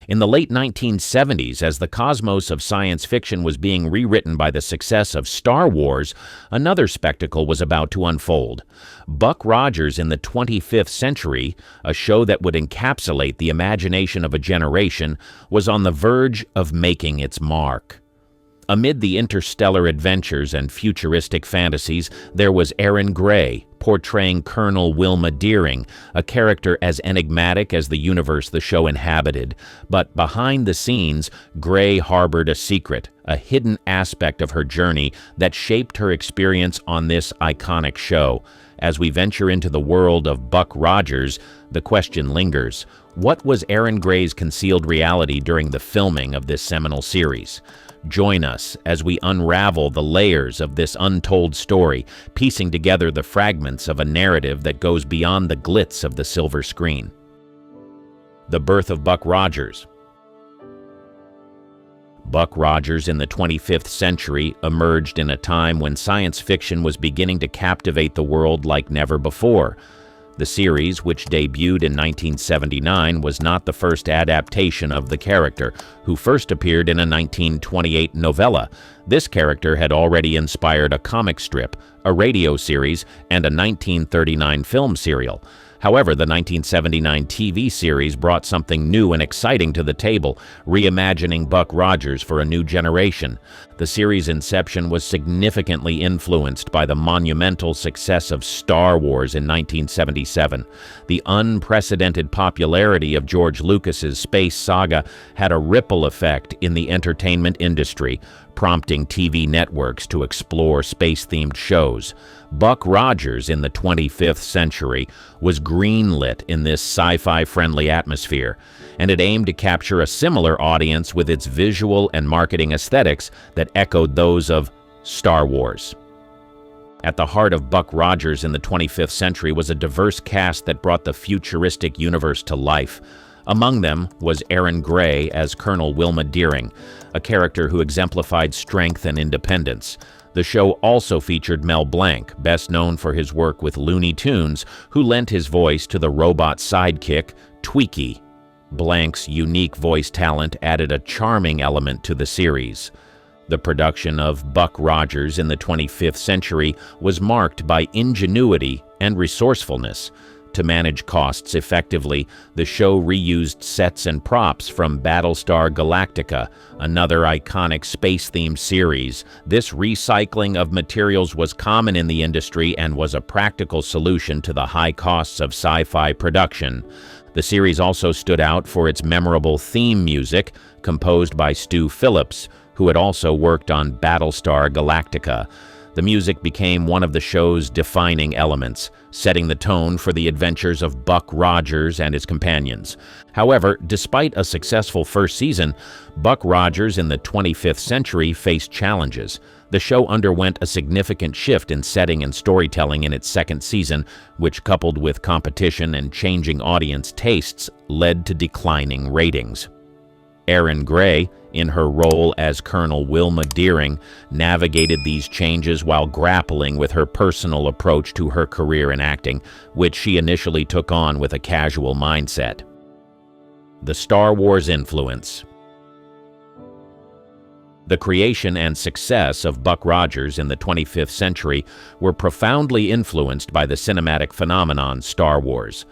In the late 1970s, as the cosmos of science fiction was being rewritten by the success of Star Wars, another spectacle was about to unfold. Buck Rogers in the 25th Century, a show that would encapsulate the imagination of a generation, was on the verge of making its mark. Amid the interstellar adventures and futuristic fantasies, there was Erin Gray, portraying Colonel Wilma Deering, a character as enigmatic as the universe the show inhabited. But behind the scenes, Gray harbored a secret, a hidden aspect of her journey that shaped her experience on this iconic show. As we venture into the world of Buck Rogers, the question lingers: what was Erin Gray's concealed reality during the filming of this seminal series? Join us as we unravel the layers of this untold story, piecing together the fragments of a narrative that goes beyond the glitz of the silver screen. The birth of Buck Rogers. Buck Rogers in the 25th century emerged in a time when science fiction was beginning to captivate the world like never before. The series, which debuted in 1979, was not the first adaptation of the character, who first appeared in a 1928 novella. This character had already inspired a comic strip, a radio series, and a 1939 film serial. However, the 1979 TV series brought something new and exciting to the table, reimagining Buck Rogers for a new generation. The series' inception was significantly influenced by the monumental success of Star Wars in 1977. The unprecedented popularity of George Lucas's space saga had a ripple effect in the entertainment industry, prompting TV networks to explore space-themed shows. Buck Rogers in the 25th century was greenlit in this sci-fi friendly atmosphere, and it aimed to capture a similar audience with its visual and marketing aesthetics that echoed those of Star Wars. At the heart of Buck Rogers in the 25th century was a diverse cast that brought the futuristic universe to life. Among them was Erin Gray as Colonel Wilma Deering, a character who exemplified strength and independence. The show also featured Mel Blanc, best known for his work with Looney Tunes, who lent his voice to the robot sidekick, Tweaky. Blanc's unique voice talent added a charming element to the series. The production of Buck Rogers in the 25th century was marked by ingenuity and resourcefulness. To manage costs effectively, the show reused sets and props from Battlestar Galactica, another iconic space-themed series. This recycling of materials was common in the industry and was a practical solution to the high costs of sci-fi production. The series also stood out for its memorable theme music, composed by Stu Phillips, who had also worked on Battlestar Galactica. The music became one of the show's defining elements, setting the tone for the adventures of Buck Rogers and his companions. However, despite a successful first season, Buck Rogers in the 25th century faced challenges. The show underwent a significant shift in setting and storytelling in its second season, which, coupled with competition and changing audience tastes, led to declining ratings. Erin Gray, in her role as Colonel Wilma Deering, navigated these changes while grappling with her personal approach to her career in acting, which she initially took on with a casual mindset. The Star Wars influence. The creation and success of Buck Rogers in the 25th century were profoundly influenced by the cinematic phenomenon Star Wars.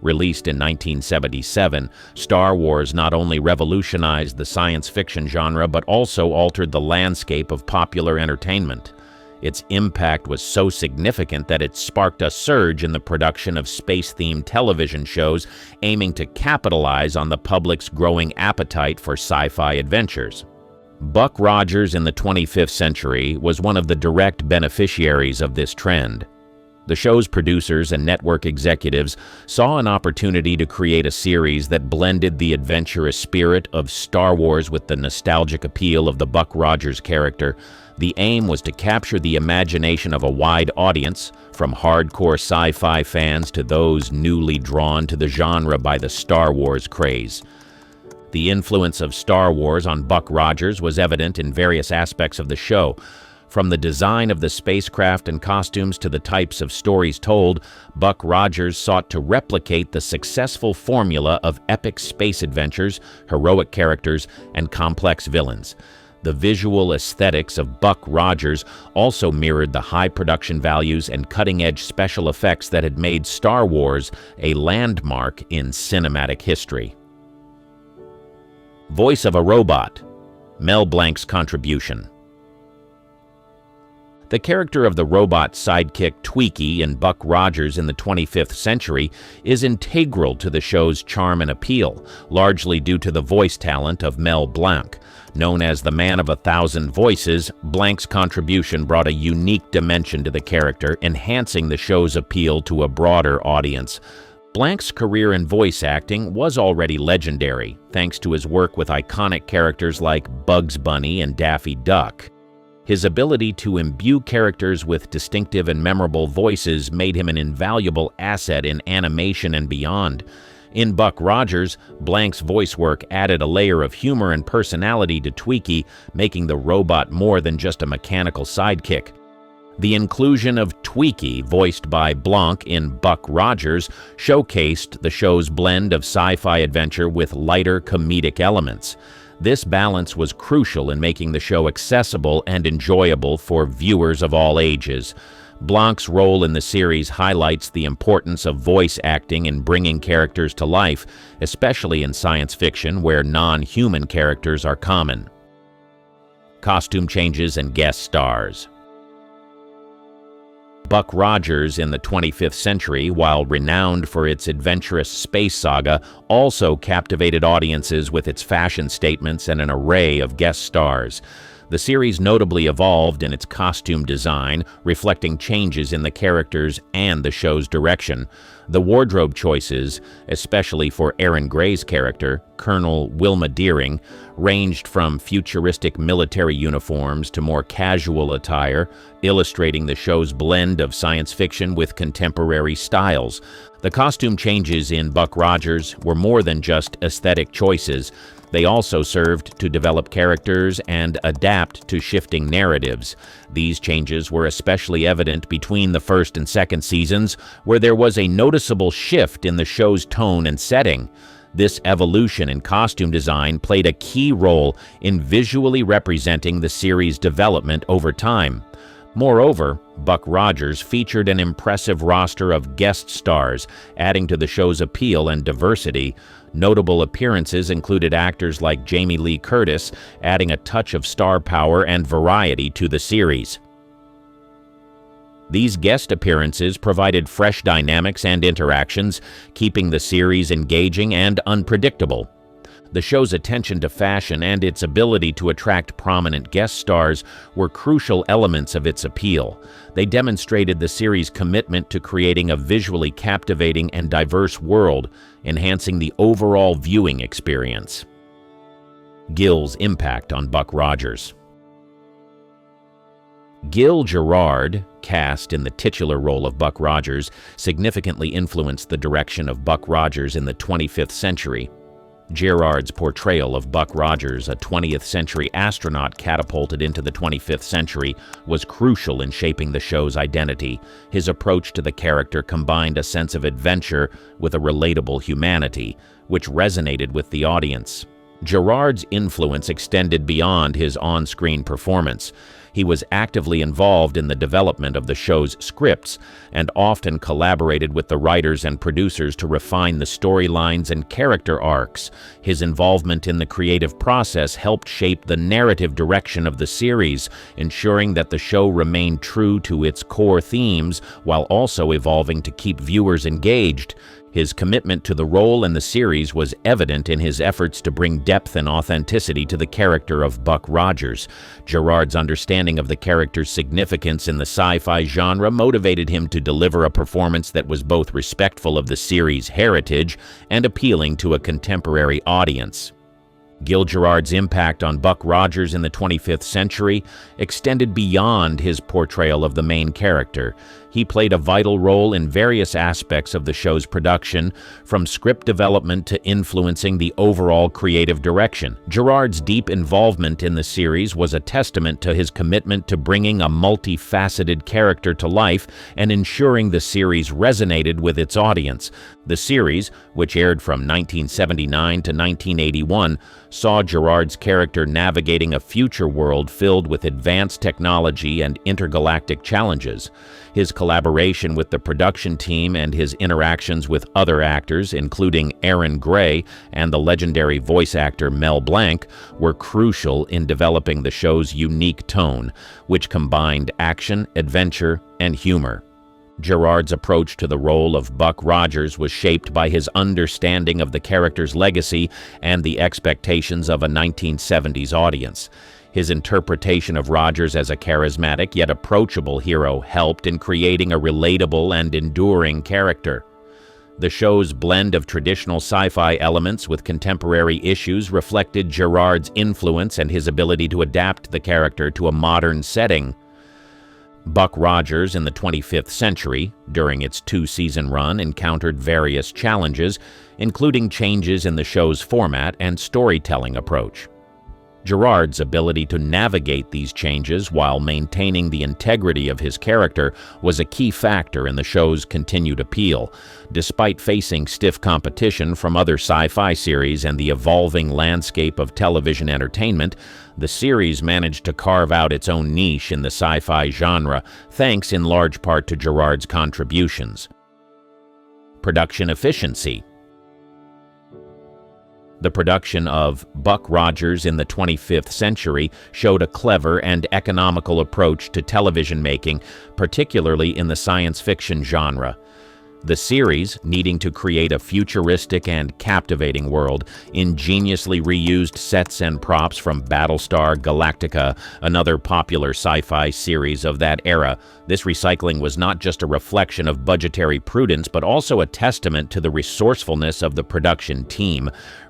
Released in 1977, Star Wars not only revolutionized the science fiction genre but also altered the landscape of popular entertainment. Its impact was so significant that it sparked a surge in the production of space-themed television shows aiming to capitalize on the public's growing appetite for sci-fi adventures. Buck Rogers in the 25th century was one of the direct beneficiaries of this trend. The show's producers and network executives saw an opportunity to create a series that blended the adventurous spirit of Star Wars with the nostalgic appeal of the Buck Rogers character. The aim was to capture the imagination of a wide audience, from hardcore sci-fi fans to those newly drawn to the genre by the Star Wars craze. The influence of Star Wars on Buck Rogers was evident in various aspects of the show. From the design of the spacecraft and costumes to the types of stories told, Buck Rogers sought to replicate the successful formula of epic space adventures, heroic characters, and complex villains. The visual aesthetics of Buck Rogers also mirrored the high production values and cutting-edge special effects that had made Star Wars a landmark in cinematic history. Voice of a robot. Mel Blanc's contribution. The character of the robot sidekick Tweaky in Buck Rogers in the 25th Century is integral to the show's charm and appeal, largely due to the voice talent of Mel Blanc. Known as the Man of 1,000 Voices, Blanc's contribution brought a unique dimension to the character, enhancing the show's appeal to a broader audience. Blanc's career in voice acting was already legendary, thanks to his work with iconic characters like Bugs Bunny and Daffy Duck. His ability to imbue characters with distinctive and memorable voices made him an invaluable asset in animation and beyond. In Buck Rogers, Blanc's voice work added a layer of humor and personality to Tweaky, making the robot more than just a mechanical sidekick. The inclusion of Tweaky, voiced by Blanc in Buck Rogers, showcased the show's blend of sci-fi adventure with lighter comedic elements. This balance was crucial in making the show accessible and enjoyable for viewers of all ages. Blanc's role in the series highlights the importance of voice acting in bringing characters to life, especially in science fiction where non-human characters are common. Costume changes and guest stars. Buck Rogers in the 25th Century, while renowned for its adventurous space saga, also captivated audiences with its fashion statements and an array of guest stars. The series notably evolved in its costume design, reflecting changes in the characters and the show's direction. The wardrobe choices, especially for Erin Gray's character, Colonel Wilma Deering, ranged from futuristic military uniforms to more casual attire, illustrating the show's blend of science fiction with contemporary styles. The costume changes in Buck Rogers were more than just aesthetic choices. They also served to develop characters and adapt to shifting narratives. These changes were especially evident between the first and second seasons, where there was a noticeable shift in the show's tone and setting. This evolution in costume design played a key role in visually representing the series' development over time. Moreover, Buck Rogers featured an impressive roster of guest stars, adding to the show's appeal and diversity. Notable appearances included actors like Jamie Lee Curtis, adding a touch of star power and variety to the series. These guest appearances provided fresh dynamics and interactions, keeping the series engaging and unpredictable. The show's attention to fashion and its ability to attract prominent guest stars were crucial elements of its appeal. They demonstrated the series' commitment to creating a visually captivating and diverse world, enhancing the overall viewing experience. Gil's impact on Buck Rogers. Gil Gerard, cast in the titular role of Buck Rogers, significantly influenced the direction of Buck Rogers in the 25th century. Gerard's portrayal of Buck Rogers, a 20th century astronaut catapulted into the 25th century, was crucial in shaping the show's identity. His approach to the character combined a sense of adventure with a relatable humanity, which resonated with the audience. Gerard's influence extended beyond his on-screen performance. He was actively involved in the development of the show's scripts and often collaborated with the writers and producers to refine the storylines and character arcs. His involvement in the creative process helped shape the narrative direction of the series, ensuring that the show remained true to its core themes while also evolving to keep viewers engaged. His commitment to the role and the series was evident in his efforts to bring depth and authenticity to the character of Buck Rogers. Gerard's understanding of the character's significance in the sci-fi genre motivated him to deliver a performance that was both respectful of the series' heritage and appealing to a contemporary audience. Gil Gerard's impact on Buck Rogers in the 25th century extended beyond his portrayal of the main character. He played a vital role in various aspects of the show's production, from script development to influencing the overall creative direction. Gerard's deep involvement in the series was a testament to his commitment to bringing a multifaceted character to life and ensuring the series resonated with its audience. The series, which aired from 1979 to 1981, saw Gerard's character navigating a future world filled with advanced technology and intergalactic challenges. His collaboration with the production team and his interactions with other actors, including Erin Gray and the legendary voice actor Mel Blanc, were crucial in developing the show's unique tone, which combined action, adventure, and humor. Gerard's approach to the role of Buck Rogers was shaped by his understanding of the character's legacy and the expectations of a 1970s audience. His interpretation of Rogers as a charismatic yet approachable hero helped in creating a relatable and enduring character. The show's blend of traditional sci-fi elements with contemporary issues reflected Gerard's influence and his ability to adapt the character to a modern setting. Buck Rogers in the 25th Century, during its two-season run, encountered various challenges, including changes in the show's format and storytelling approach. Gerard's ability to navigate these changes while maintaining the integrity of his character was a key factor in the show's continued appeal. Despite facing stiff competition from other sci-fi series and the evolving landscape of television entertainment, the series managed to carve out its own niche in the sci-fi genre, thanks in large part to Gerard's contributions. Production efficiency. The production of Buck Rogers in the 25th Century showed a clever and economical approach to television making, particularly in the science fiction genre. The series, needing to create a futuristic and captivating world, ingeniously reused sets and props from Battlestar Galactica, another popular sci-fi series of that era. This recycling was not just a reflection of budgetary prudence, but also a testament to the resourcefulness of the production team.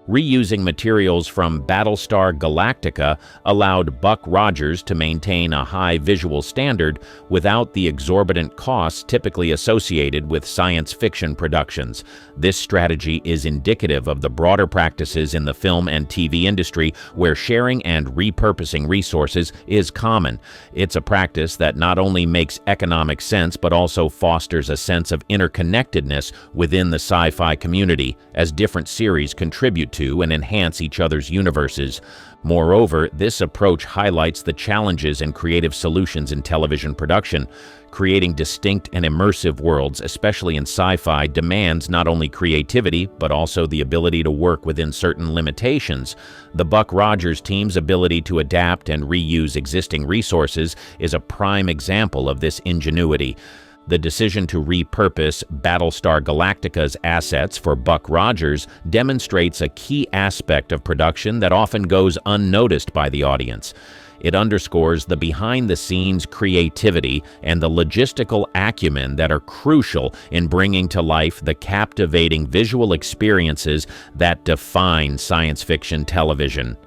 Reusing materials from Battlestar Galactica allowed Buck Rogers to maintain a high visual standard without the exorbitant costs typically associated with science fiction productions. This strategy is indicative of the broader practices in the film and TV industry, where sharing and repurposing resources is common. It's a practice that not only makes economic sense but also fosters a sense of interconnectedness within the sci-fi community, as different series contribute to and enhance each other's universes. Moreover, this approach highlights the challenges and creative solutions in television production. Creating distinct and immersive worlds, especially in sci-fi, demands not only creativity, but also the ability to work within certain limitations. The Buck Rogers team's ability to adapt and reuse existing resources is a prime example of this ingenuity. The decision to repurpose Battlestar Galactica's assets for Buck Rogers demonstrates a key aspect of production that often goes unnoticed by the audience. It underscores the behind-the-scenes creativity and the logistical acumen that are crucial in bringing to life the captivating visual experiences that define science fiction television.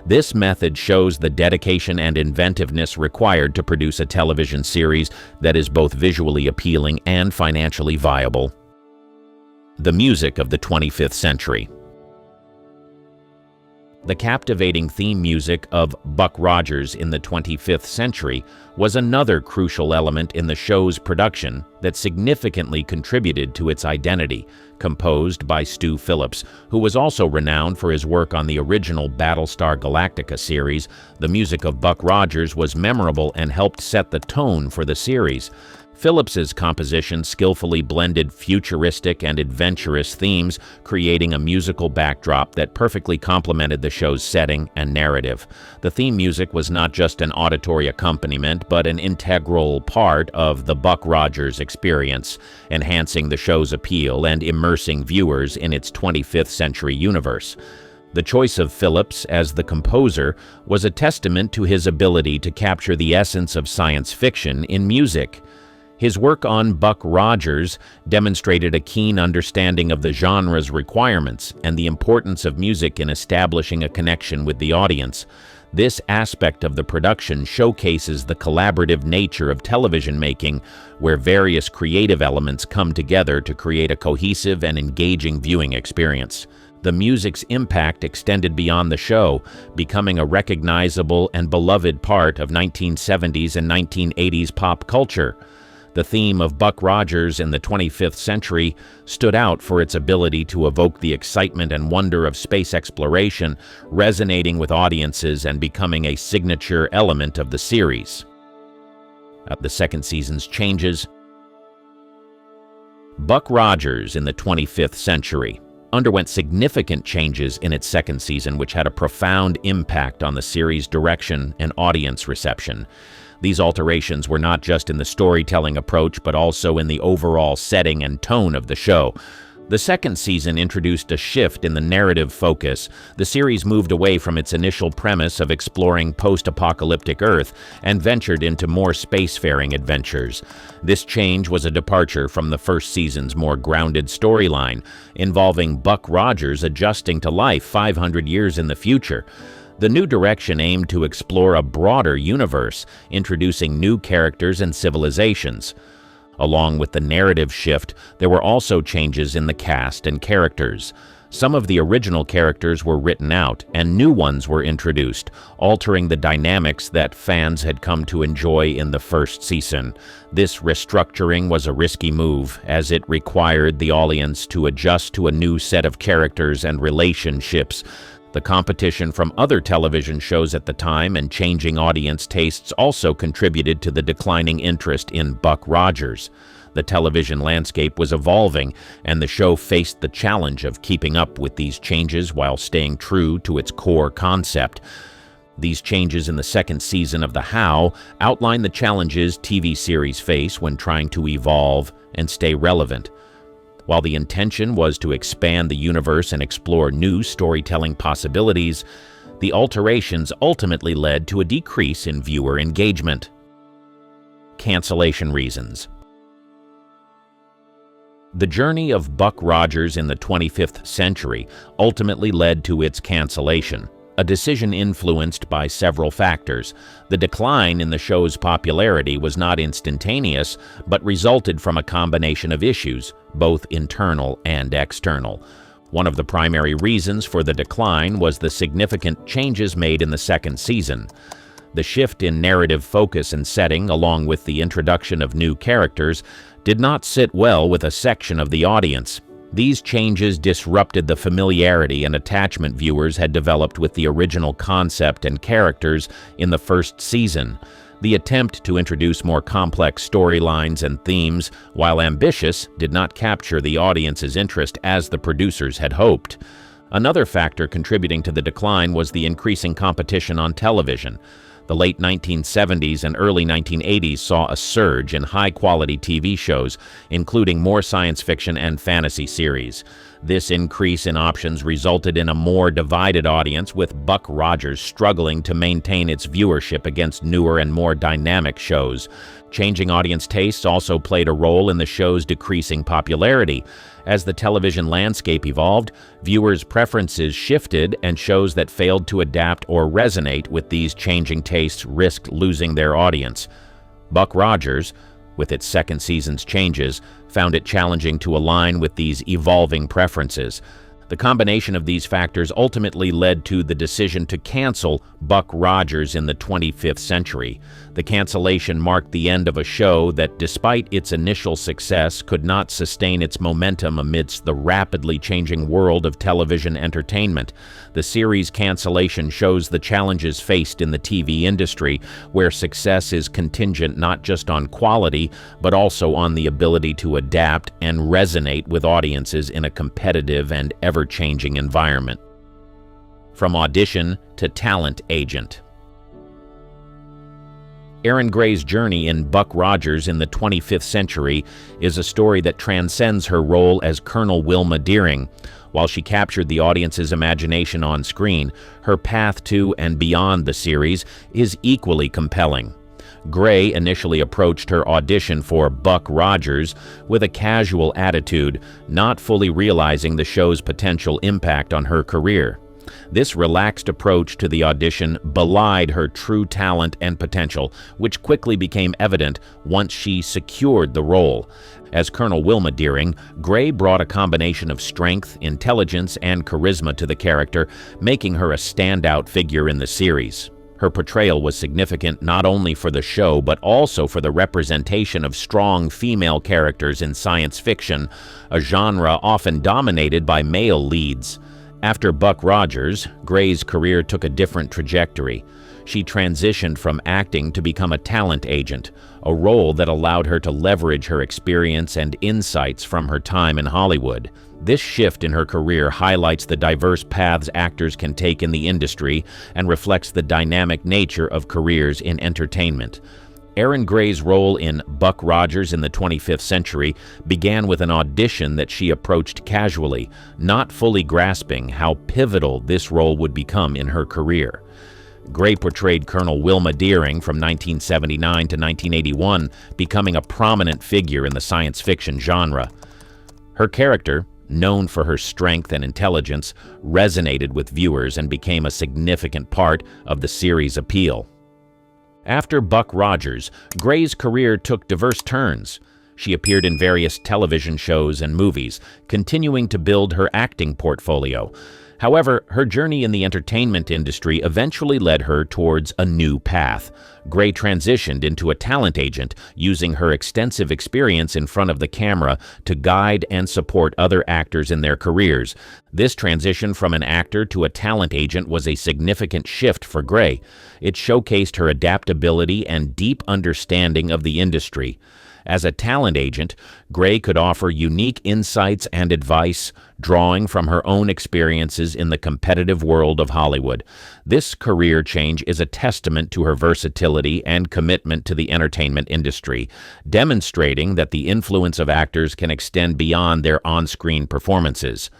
This method shows the dedication and inventiveness required to produce a television series that is both visually appealing and financially viable. The music of the 25th century. The captivating theme music of Buck Rogers in the 25th Century was another crucial element in the show's production that significantly contributed to its identity. Composed by Stu Phillips, who was also renowned for his work on the original Battlestar Galactica series, the music of Buck Rogers was memorable and helped set the tone for the series. Phillips's composition skillfully blended futuristic and adventurous themes, creating a musical backdrop that perfectly complemented the show's setting and narrative. The theme music was not just an auditory accompaniment, but an integral part of the Buck Rogers experience, enhancing the show's appeal and immersing viewers in its 25th century universe. The choice of Phillips as the composer was a testament to his ability to capture the essence of science fiction in music. His work on Buck Rogers demonstrated a keen understanding of the genre's requirements and the importance of music in establishing a connection with the audience. This aspect of the production showcases the collaborative nature of television making, where various creative elements come together to create a cohesive and engaging viewing experience. The music's impact extended beyond the show, becoming a recognizable and beloved part of 1970s and 1980s pop culture. The theme of Buck Rogers in the 25th century stood out for its ability to evoke the excitement and wonder of space exploration, resonating with audiences and becoming a signature element of the series. The second season's changes. Buck Rogers in the 25th century underwent significant changes in its second season, which had a profound impact on the series' direction and audience reception. These alterations were not just in the storytelling approach, but also in the overall setting and tone of the show. The second season introduced a shift in the narrative focus. The series moved away from its initial premise of exploring post-apocalyptic Earth and ventured into more spacefaring adventures. This change was a departure from the first season's more grounded storyline, involving Buck Rogers adjusting to life 500 years in the future. The new direction aimed to explore a broader universe, introducing new characters and civilizations. Along with the narrative shift, there were also changes in the cast and characters. Some of the original characters were written out, and new ones were introduced, altering the dynamics that fans had come to enjoy in the first season. This restructuring was a risky move, as it required the audience to adjust to a new set of characters and relationships. The competition from other television shows at the time and changing audience tastes also contributed to the declining interest in Buck Rogers. The television landscape was evolving, and the show faced the challenge of keeping up with these changes while staying true to its core concept. These changes in the second season of The How outline the challenges TV series face when trying to evolve and stay relevant. While the intention was to expand the universe and explore new storytelling possibilities, the alterations ultimately led to a decrease in viewer engagement. Cancellation reasons. The journey of Buck Rogers in the 25th century ultimately led to its cancellation, a decision influenced by several factors. The decline in the show's popularity was not instantaneous, but resulted from a combination of issues, both internal and external. One of the primary reasons for the decline was the significant changes made in the second season. The shift in narrative focus and setting, along with the introduction of new characters, did not sit well with a section of the audience. These changes disrupted the familiarity and attachment viewers had developed with the original concept and characters in the first season. The attempt to introduce more complex storylines and themes, while ambitious, did not capture the audience's interest as the producers had hoped. Another factor contributing to the decline was the increasing competition on television. The late 1970s and early 1980s saw a surge in high-quality TV shows, including more science fiction and fantasy series. This increase in options resulted in a more divided audience, with Buck Rogers struggling to maintain its viewership against newer and more dynamic shows. Changing audience tastes also played a role in the show's decreasing popularity. As the television landscape evolved, viewers' preferences shifted, and shows that failed to adapt or resonate with these changing tastes risked losing their audience. Buck Rogers, with its second season's changes, found it challenging to align with these evolving preferences. The combination of these factors ultimately led to the decision to cancel Buck Rogers in the 25th century. The cancellation marked the end of a show that, despite its initial success, could not sustain its momentum amidst the rapidly changing world of television entertainment. The series' cancellation shows the challenges faced in the TV industry, where success is contingent not just on quality, but also on the ability to adapt and resonate with audiences in a competitive and ever-changing environment. From audition to talent agent. Erin Gray's journey in Buck Rogers in the 25th century is a story that transcends her role as Colonel Wilma Deering. While she captured the audience's imagination on screen, her path to and beyond the series is equally compelling. Gray initially approached her audition for Buck Rogers with a casual attitude, not fully realizing the show's potential impact on her career. This relaxed approach to the audition belied her true talent and potential, which quickly became evident once she secured the role. As Colonel Wilma Deering, Gray brought a combination of strength, intelligence, and charisma to the character, making her a standout figure in the series. Her portrayal was significant not only for the show but also for the representation of strong female characters in science fiction, a genre often dominated by male leads. After Buck Rogers, Gray's career took a different trajectory. She transitioned from acting to become a talent agent, a role that allowed her to leverage her experience and insights from her time in Hollywood. This shift in her career highlights the diverse paths actors can take in the industry and reflects the dynamic nature of careers in entertainment. Erin Gray's role in Buck Rogers in the 25th Century began with an audition that she approached casually, not fully grasping how pivotal this role would become in her career. Gray portrayed Colonel Wilma Deering from 1979 to 1981, becoming a prominent figure in the science fiction genre. Her character, known for her strength and intelligence, resonated with viewers and became a significant part of the series' appeal. After Buck Rogers, Gray's career took diverse turns. She appeared in various television shows and movies, continuing to build her acting portfolio. However, her journey in the entertainment industry eventually led her towards a new path. Gray transitioned into a talent agent, using her extensive experience in front of the camera to guide and support other actors in their careers. This transition from an actor to a talent agent was a significant shift for Gray. It showcased her adaptability and deep understanding of the industry. As a talent agent, Gray could offer unique insights and advice, drawing from her own experiences in the competitive world of Hollywood. This career change is a testament to her versatility and commitment to the entertainment industry, demonstrating that the influence of actors can extend beyond their on-screen performances.